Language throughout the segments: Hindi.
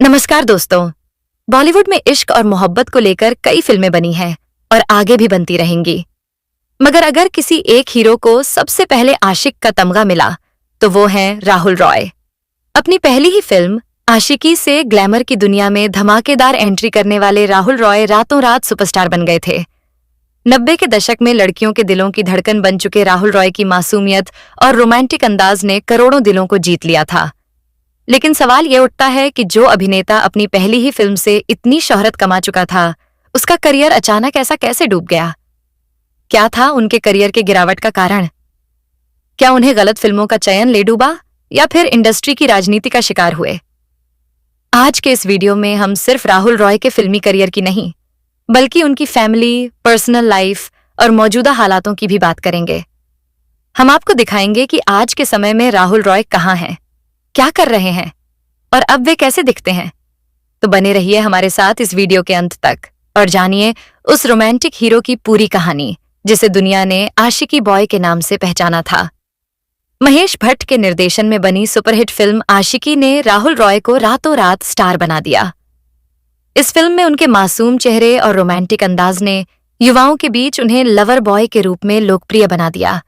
नमस्कार दोस्तों। बॉलीवुड में इश्क और मोहब्बत को लेकर कई फिल्में बनी हैं और आगे भी बनती रहेंगी। मगर अगर किसी एक हीरो को सबसे पहले आशिक का तमगा मिला तो वो हैं राहुल रॉय। अपनी पहली ही फिल्म आशिकी से ग्लैमर की दुनिया में धमाकेदार एंट्री करने वाले राहुल रॉय रातों रात सुपरस्टार बन गए थे। 90 के दशक में लड़कियों के दिलों की धड़कन बन चुके राहुल रॉय की मासूमियत और रोमांटिक अंदाज ने करोड़ों दिलों को जीत लिया था। लेकिन सवाल ये उठता है कि जो अभिनेता अपनी पहली ही फिल्म से इतनी शोहरत कमा चुका था, उसका करियर अचानक ऐसा कैसे डूब गया? क्या था उनके करियर के गिरावट का कारण? क्या उन्हें गलत फिल्मों का चयन ले डूबा या फिर इंडस्ट्री की राजनीति का शिकार हुए? आज के इस वीडियो में हम सिर्फ राहुल रॉय के फिल्मी करियर की नहीं, बल्कि उनकी फैमिली, पर्सनल लाइफ और मौजूदा हालातों की भी बात करेंगे। हम आपको दिखाएंगे कि आज के समय में राहुल रॉय कहाँ हैं, क्या कर रहे हैं और अब वे कैसे दिखते हैं। तो बने रहिए हमारे साथ इस वीडियो के अंत तक और जानिए उस रोमांटिक हीरो की पूरी कहानी जिसे दुनिया ने आशिकी बॉय के नाम से पहचाना था। महेश भट्ट के निर्देशन में बनी सुपरहिट फिल्म आशिकी ने राहुल रॉय को रातों रात स्टार बना दिया। इस फिल्म में उनके मासूम चेहरे और रोमांटिक अंदाज ने युवाओं के बीच उन्हें लवर बॉय के रूप में लोकप्रिय बना दिया।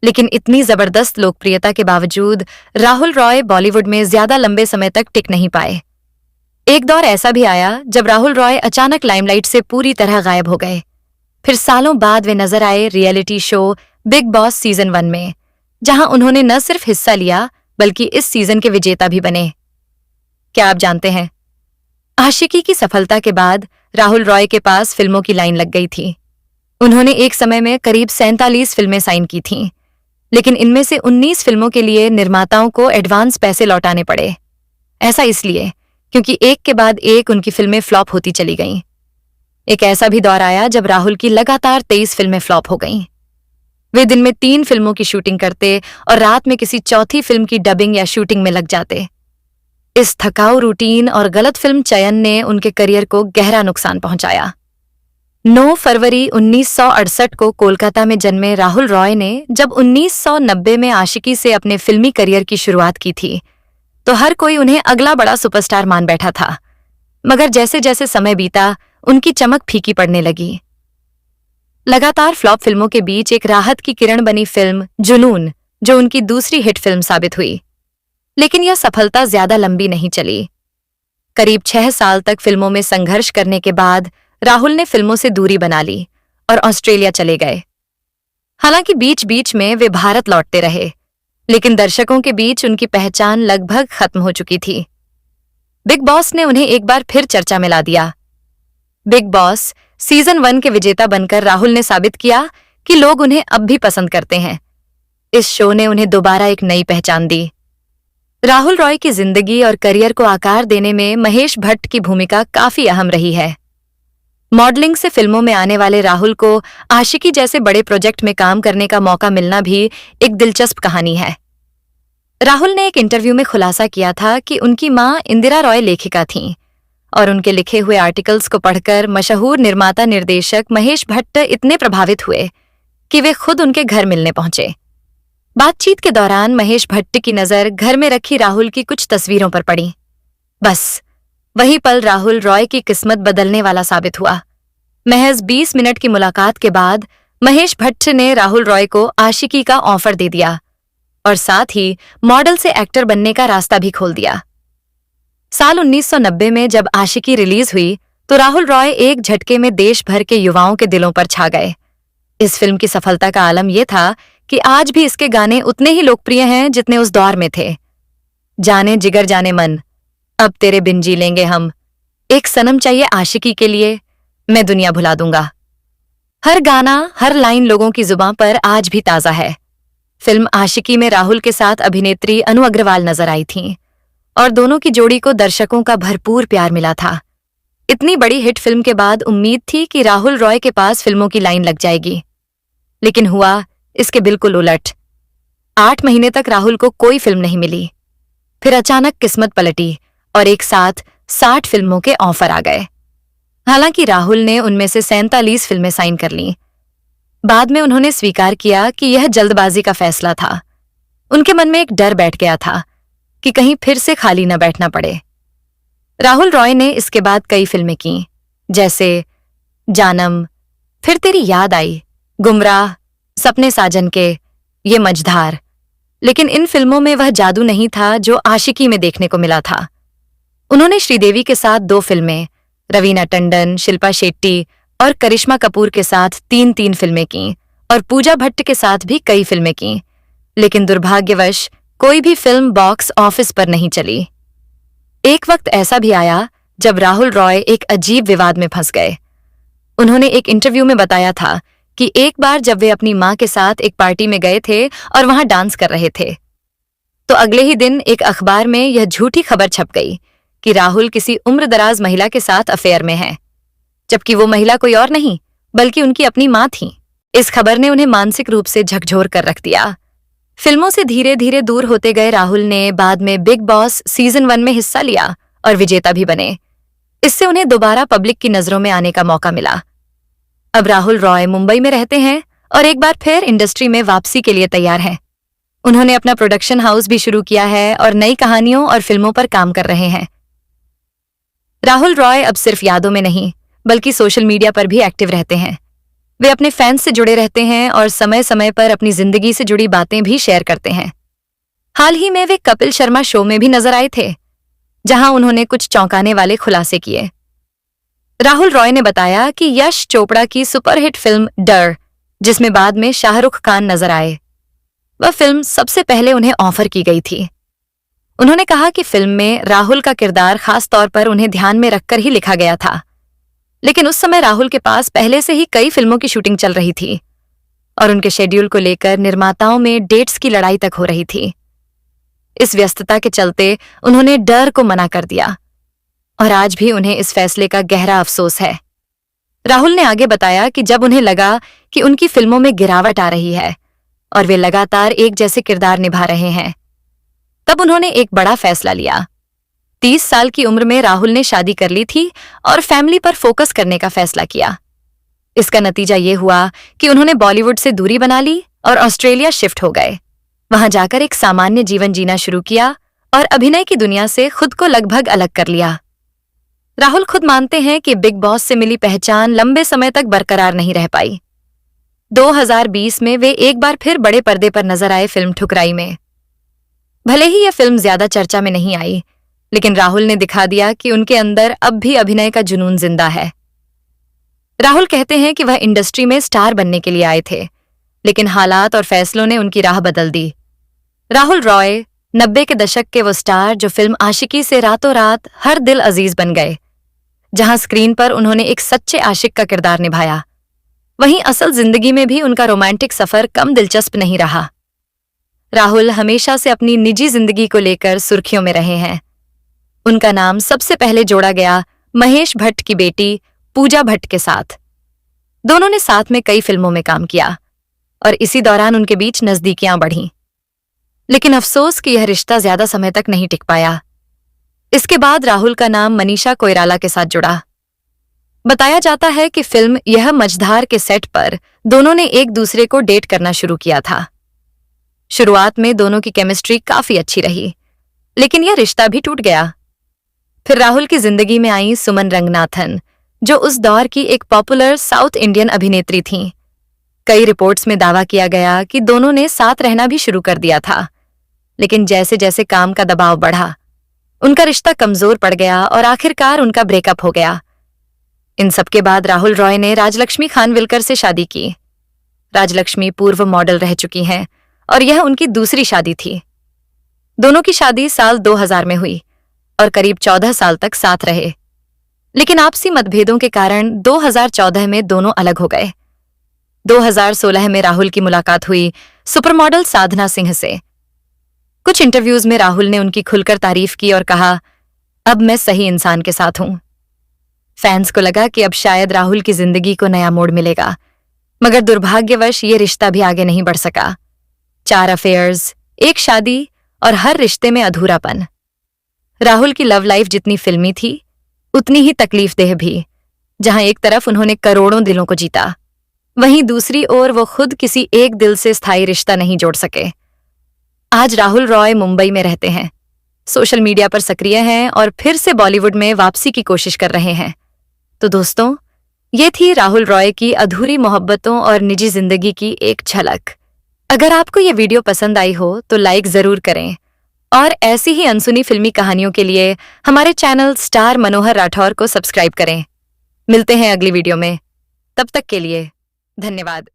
लेकिन इतनी जबरदस्त लोकप्रियता के बावजूद राहुल रॉय बॉलीवुड में ज्यादा लंबे समय तक टिक नहीं पाए। एक दौर ऐसा भी आया जब राहुल रॉय अचानक लाइमलाइट से पूरी तरह गायब हो गए। फिर सालों बाद वे नजर आए reality show big boss season 1 में, जहां उन्होंने न सिर्फ हिस्सा लिया बल्कि इस सीजन के विजेता भी बने। क्या आप जानते हैं, आशिकी की सफलता के बाद राहुल रॉय के पास फिल्मों की लाइन लग गई थी। उन्होंने एक समय में करीब 47 फिल्में साइन की थीं, लेकिन इनमें से 19 फिल्मों के लिए निर्माताओं को एडवांस पैसे लौटाने पड़े। ऐसा इसलिए क्योंकि एक के बाद एक उनकी फिल्में फ्लॉप होती चली गईं। एक ऐसा भी दौर आया जब राहुल की लगातार 23 फिल्में फ्लॉप हो गईं। वे दिन में 3 फिल्मों की शूटिंग करते और रात में किसी चौथी फिल्म की डबिंग या शूटिंग में लग जाते। इस थकाऊ रूटीन और गलत फिल्म चयन ने उनके करियर को गहरा नुकसान पहुंचाया। 9 फरवरी 1968 को कोलकाता में जन्मे राहुल रॉय ने जब 1990 में आशिकी से अपने फिल्मी करियर की शुरुआत की थी, तो हर कोई उन्हें अगला बड़ा सुपरस्टार मान बैठा था। मगर जैसे जैसे समय बीता, उनकी चमक फीकी पड़ने लगी। लगातार फ्लॉप फिल्मों के बीच एक राहत की किरण बनी फिल्म जुनून, जो उनकी दूसरी हिट फिल्म साबित हुई। लेकिन यह सफलता ज्यादा लंबी नहीं चली। करीब 6 साल तक फिल्मों में संघर्ष करने के बाद राहुल ने फिल्मों से दूरी बना ली और ऑस्ट्रेलिया चले गए। हालांकि बीच बीच में वे भारत लौटते रहे, लेकिन दर्शकों के बीच उनकी पहचान लगभग खत्म हो चुकी थी। बिग बॉस ने उन्हें एक बार फिर चर्चा में ला दिया। बिग बॉस सीजन 1 के विजेता बनकर राहुल ने साबित किया कि लोग उन्हें अब भी पसंद करते हैं। इस शो ने उन्हें दोबारा एक नई पहचान दी। राहुल रॉय की जिंदगी और करियर को आकार देने में महेश भट्ट की भूमिका काफी अहम रही है। मॉडलिंग से फिल्मों में आने वाले राहुल को आशिकी जैसे बड़े प्रोजेक्ट में काम करने का मौका मिलना भी एक दिलचस्प कहानी है। राहुल ने एक इंटरव्यू में खुलासा किया था कि उनकी मां इंदिरा रॉय लेखिका थीं और उनके लिखे हुए आर्टिकल्स को पढ़कर मशहूर निर्माता निर्देशक महेश भट्ट इतने प्रभावित हुए कि वे खुद उनके घर मिलने पहुंचे। बातचीत के दौरान महेश भट्ट की नजर घर में रखी राहुल की कुछ तस्वीरों पर पड़ी। बस वही पल राहुल रॉय की किस्मत बदलने वाला साबित हुआ। महज 20 मिनट की मुलाकात के बाद महेश भट्ट ने राहुल रॉय को आशिकी का ऑफर दे दिया और साथ ही मॉडल से एक्टर बनने का रास्ता भी खोल दिया। साल 1990 में जब आशिकी रिलीज हुई तो राहुल रॉय एक झटके में देश भर के युवाओं के दिलों पर छा गए। इस फिल्म की सफलता का आलम यह था कि आज भी इसके गाने उतने ही लोकप्रिय हैं जितने उस दौर में थे। जाने जिगर जाने मन, अब तेरे बिन जी लेंगे हम, एक सनम चाहिए आशिकी के लिए, मैं दुनिया भुला दूंगा। हर गाना, हर लाइन लोगों की जुबान पर आज भी ताजा है। फिल्म आशिकी में राहुल के साथ अभिनेत्री अनु अग्रवाल नजर आई थीं और दोनों की जोड़ी को दर्शकों का भरपूर प्यार मिला था। इतनी बड़ी हिट फिल्म के बाद उम्मीद थी कि राहुल रॉय के पास फिल्मों की लाइन लग जाएगी, लेकिन हुआ इसके बिल्कुल उलट। 8 महीने तक राहुल को कोई फिल्म नहीं मिली। फिर अचानक किस्मत पलटी और एक साथ 60 फिल्मों के ऑफर आ गए। हालांकि राहुल ने उनमें से 47 फिल्में साइन कर लीं। बाद में उन्होंने स्वीकार किया कि यह जल्दबाजी का फैसला था। उनके मन में एक डर बैठ गया था कि कहीं फिर से खाली न बैठना पड़े। राहुल रॉय ने इसके बाद कई फिल्में की, जैसे जानम, फिर तेरी याद आई, गुमराह, सपने साजन के, ये मझधार। लेकिन इन फिल्मों में वह जादू नहीं था जो आशिकी में देखने को मिला था। उन्होंने श्रीदेवी के साथ 2 फिल्में, रवीना टंडन, शिल्पा शेट्टी और करिश्मा कपूर के साथ 3 फिल्में की और पूजा भट्ट के साथ भी कई फिल्में की, लेकिन दुर्भाग्यवश कोई भी फिल्म बॉक्स ऑफिस पर नहीं चली। एक वक्त ऐसा भी आया जब राहुल रॉय एक अजीब विवाद में फंस गए। उन्होंने एक इंटरव्यू में बताया था कि एक बार जब वे अपनी मां के साथ एक पार्टी में गए थे और वहां डांस कर रहे थे, तो अगले ही दिन एक अखबार में यह झूठी खबर छप गई कि राहुल किसी उम्रदराज महिला के साथ अफेयर में है, जबकि वो महिला कोई और नहीं बल्कि उनकी अपनी मां थी। इस खबर ने उन्हें मानसिक रूप से झकझोर कर रख दिया। फिल्मों से धीरे धीरे दूर होते गए राहुल ने बाद में बिग बॉस सीजन 1 में हिस्सा लिया और विजेता भी बने। इससे उन्हें दोबारा पब्लिक की नजरों में आने का मौका मिला। अब राहुल रॉय मुंबई में रहते हैं और एक बार फिर इंडस्ट्री में वापसी के लिए तैयार हैं। उन्होंने अपना प्रोडक्शन हाउस भी शुरू किया है और नई कहानियों और फिल्मों पर काम कर रहे हैं। राहुल रॉय अब सिर्फ यादों में नहीं बल्कि सोशल मीडिया पर भी एक्टिव रहते हैं। वे अपने फैंस से जुड़े रहते हैं और समय समय पर अपनी जिंदगी से जुड़ी बातें भी शेयर करते हैं। हाल ही में वे कपिल शर्मा शो में भी नजर आए थे, जहां उन्होंने कुछ चौंकाने वाले खुलासे किए। राहुल रॉय ने बताया कि यश चोपड़ा की सुपरहिट फिल्म डर, जिसमें बाद में शाहरुख खान नजर आए, वह फिल्म सबसे पहले उन्हें ऑफर की गई थी। उन्होंने कहा कि फिल्म में राहुल का किरदार खास तौर पर उन्हें ध्यान में रखकर ही लिखा गया था, लेकिन उस समय राहुल के पास पहले से ही कई फिल्मों की शूटिंग चल रही थी और उनके शेड्यूल को लेकर निर्माताओं में डेट्स की लड़ाई तक हो रही थी। इस व्यस्तता के चलते उन्होंने डर को मना कर दिया और आज भी उन्हें इस फैसले का गहरा अफसोस है। राहुल ने आगे बताया कि जब उन्हें लगा कि उनकी फिल्मों में गिरावट आ रही है और वे लगातार एक जैसे किरदार निभा रहे हैं, तब उन्होंने एक बड़ा फैसला लिया। 30 साल की उम्र में राहुल ने शादी कर ली थी और फैमिली पर फोकस करने का फैसला किया। इसका नतीजा ये हुआ कि उन्होंने बॉलीवुड से दूरी बना ली और ऑस्ट्रेलिया शिफ्ट हो गए। वहां जाकर एक सामान्य जीवन जीना शुरू किया और अभिनय की दुनिया से खुद को लगभग अलग कर लिया। राहुल खुद मानते हैं कि बिग बॉस से मिली पहचान लंबे समय तक बरकरार नहीं रह पाई। 2020 में वे एक बार फिर बड़े पर्दे पर नजर आए फिल्म ठुकराई में। भले ही यह फिल्म ज्यादा चर्चा में नहीं आई, लेकिन राहुल ने दिखा दिया कि उनके अंदर अब भी अभिनय का जुनून जिंदा है। राहुल कहते हैं कि वह इंडस्ट्री में स्टार बनने के लिए आए थे, लेकिन हालात और फैसलों ने उनकी राह बदल दी। राहुल रॉय 90 के दशक के वो स्टार जो फिल्म आशिकी से रातों रात हर दिल अजीज बन गए। जहां स्क्रीन पर उन्होंने एक सच्चे आशिक का किरदार निभाया, वहीं असल जिंदगी में भी उनका रोमांटिक सफर कम दिलचस्प नहीं रहा। राहुल हमेशा से अपनी निजी जिंदगी को लेकर सुर्खियों में रहे हैं। उनका नाम सबसे पहले जोड़ा गया महेश भट्ट की बेटी पूजा भट्ट के साथ। दोनों ने साथ में कई फिल्मों में काम किया और इसी दौरान उनके बीच नजदीकियां बढ़ीं। लेकिन अफसोस कि यह रिश्ता ज्यादा समय तक नहीं टिक पाया। इसके बाद राहुल का नाम मनीषा कोइराला के साथ जुड़ा। बताया जाता है कि फिल्म यह मझधार के सेट पर दोनों ने एक दूसरे को डेट करना शुरू किया था। शुरुआत में दोनों की केमिस्ट्री काफी अच्छी रही, लेकिन यह रिश्ता भी टूट गया। फिर राहुल की जिंदगी में आई सुमन रंगनाथन, जो उस दौर की एक पॉपुलर साउथ इंडियन अभिनेत्री थीं। कई रिपोर्ट्स में दावा किया गया कि दोनों ने साथ रहना भी शुरू कर दिया था, लेकिन जैसे जैसे काम का दबाव बढ़ा, उनका रिश्ता कमजोर पड़ गया और आखिरकार उनका ब्रेकअप हो गया। इन सब के बाद राहुल रॉय ने राजलक्ष्मी खानविलकर से शादी की। राजलक्ष्मी पूर्व मॉडल रह चुकी हैं और यह उनकी दूसरी शादी थी। दोनों की शादी साल 2000 में हुई और करीब 14 साल तक साथ रहे, लेकिन आपसी मतभेदों के कारण 2014 में दोनों अलग हो गए। 2016 में राहुल की मुलाकात हुई सुपरमॉडल साधना सिंह से। कुछ इंटरव्यूज में राहुल ने उनकी खुलकर तारीफ की और कहा, अब मैं सही इंसान के साथ हूं। फैंस को लगा कि अब शायद राहुल की जिंदगी को नया मोड़ मिलेगा, मगर दुर्भाग्यवश ये रिश्ता भी आगे नहीं बढ़ सका। 4 अफेयर्स, एक शादी और हर रिश्ते में अधूरापन। राहुल की लव लाइफ जितनी फिल्मी थी, उतनी ही तकलीफदेह भी। जहां एक तरफ उन्होंने करोड़ों दिलों को जीता, वहीं दूसरी ओर वो खुद किसी एक दिल से स्थायी रिश्ता नहीं जोड़ सके। आज राहुल रॉय मुंबई में रहते हैं, सोशल मीडिया पर सक्रिय हैं और फिर से बॉलीवुड में वापसी की कोशिश कर रहे हैं। तो दोस्तों, ये थी राहुल रॉय की अधूरी मोहब्बतों और निजी जिंदगी की एक झलक। अगर आपको ये वीडियो पसंद आई हो तो लाइक जरूर करें और ऐसी ही अनसुनी फिल्मी कहानियों के लिए हमारे चैनल स्टार मनोहर राठौर को सब्सक्राइब करें। मिलते हैं अगली वीडियो में, तब तक के लिए धन्यवाद।